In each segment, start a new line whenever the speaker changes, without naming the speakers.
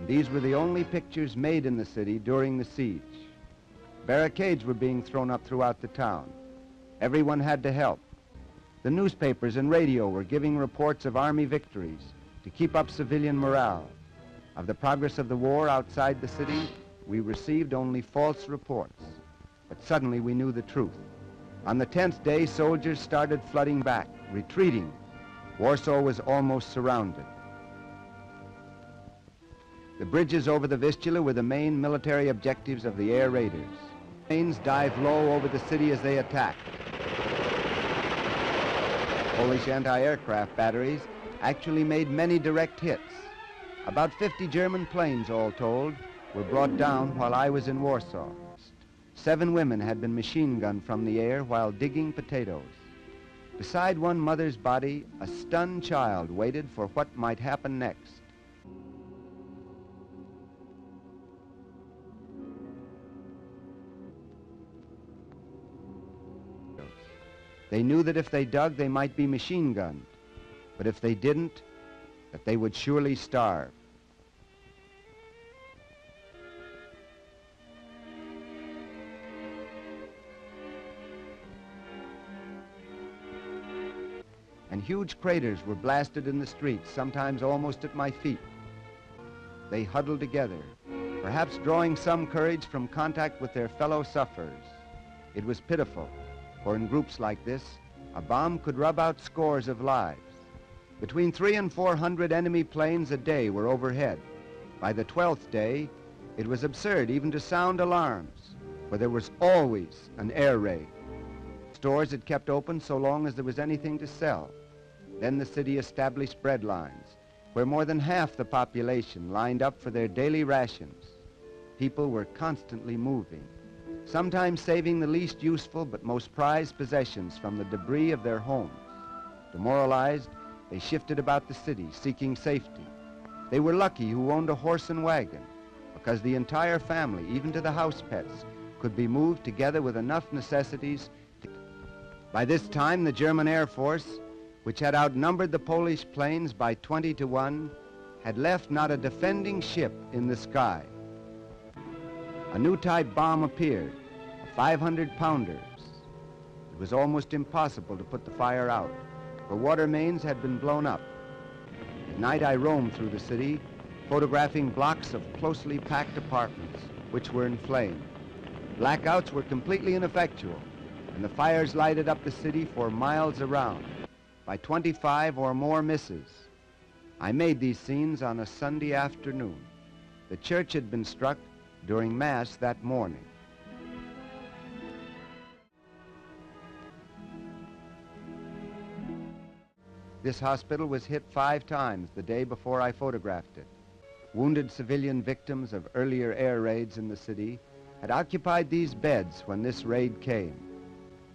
These were the only pictures made in the city during the siege. Barricades were being thrown up throughout the town. Everyone had to help. The newspapers and radio were giving reports of army victories to keep up civilian morale. Of the progress of the war outside the city, we received only false reports. But suddenly we knew the truth. On the 10th day, soldiers started flooding back, retreating. Warsaw was almost surrounded. The bridges over the Vistula were the main military objectives of the air raiders. Planes dived low over the city as they attacked. Polish anti-aircraft batteries actually made many direct hits. About 50 German planes, all told, were brought down while I was in Warsaw. 7 women had been machine gunned from the air while digging potatoes. Beside one mother's body, a stunned child waited for what might happen next. They knew that if they dug, they might be machine gunned, but if they didn't, that they would surely starve. And huge craters were blasted in the streets, sometimes almost at my feet. They huddled together, perhaps drawing some courage from contact with their fellow sufferers. It was pitiful, for in groups like this, a bomb could rub out scores of lives. Between 300 and 400 enemy planes a day were overhead. By the 12th day, it was absurd even to sound alarms, for there was always an air raid. Stores had kept open so long as there was anything to sell. Then the city established bread lines, where more than half the population lined up for their daily rations. People were constantly moving, sometimes saving the least useful but most prized possessions from the debris of their homes. Demoralized, they shifted about the city, seeking safety. They were lucky who owned a horse and wagon, because the entire family, even to the house pets, could be moved together with enough necessities. By this time, the German Air Force, which had outnumbered the Polish planes by 20 to 1, had left not a defending ship in the sky. A new type bomb appeared, a 500-pounder. It was almost impossible to put the fire out, for water mains had been blown up. At night I roamed through the city, photographing blocks of closely packed apartments, which were in flame. Blackouts were completely ineffectual, and the fires lighted up the city for miles around, by 25 or more misses. I made these scenes on a Sunday afternoon. The church had been struck during Mass that morning. This hospital was hit 5 times the day before I photographed it. Wounded civilian victims of earlier air raids in the city had occupied these beds when this raid came.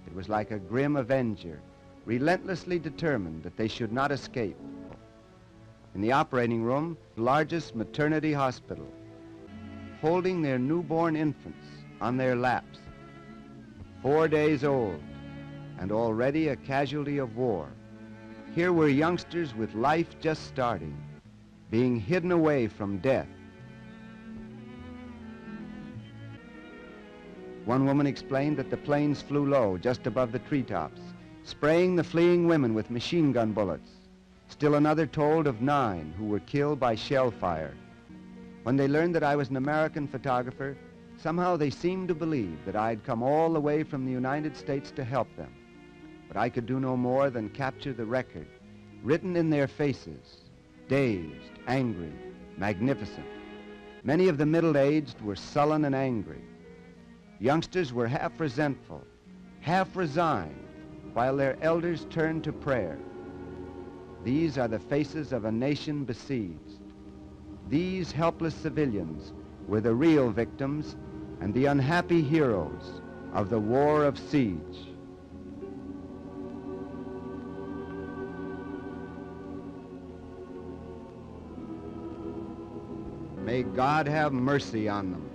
It was like a grim avenger, relentlessly determined that they should not escape. In the operating room, the largest maternity hospital, holding their newborn infants on their laps, 4 days old, and already a casualty of war. Here were youngsters with life just starting, being hidden away from death. One woman explained that the planes flew low just above the treetops, spraying the fleeing women with machine gun bullets. Still another told of 9 who were killed by shell fire. When they learned that I was an American photographer, somehow they seemed to believe that I'd come all the way from the United States to help them. But I could do no more than capture the record, written in their faces, dazed, angry, magnificent. Many of the middle-aged were sullen and angry. Youngsters were half resentful, half resigned, while their elders turned to prayer. These are the faces of a nation besieged. These helpless civilians were the real victims and the unhappy heroes of the war of siege. May God have mercy on them.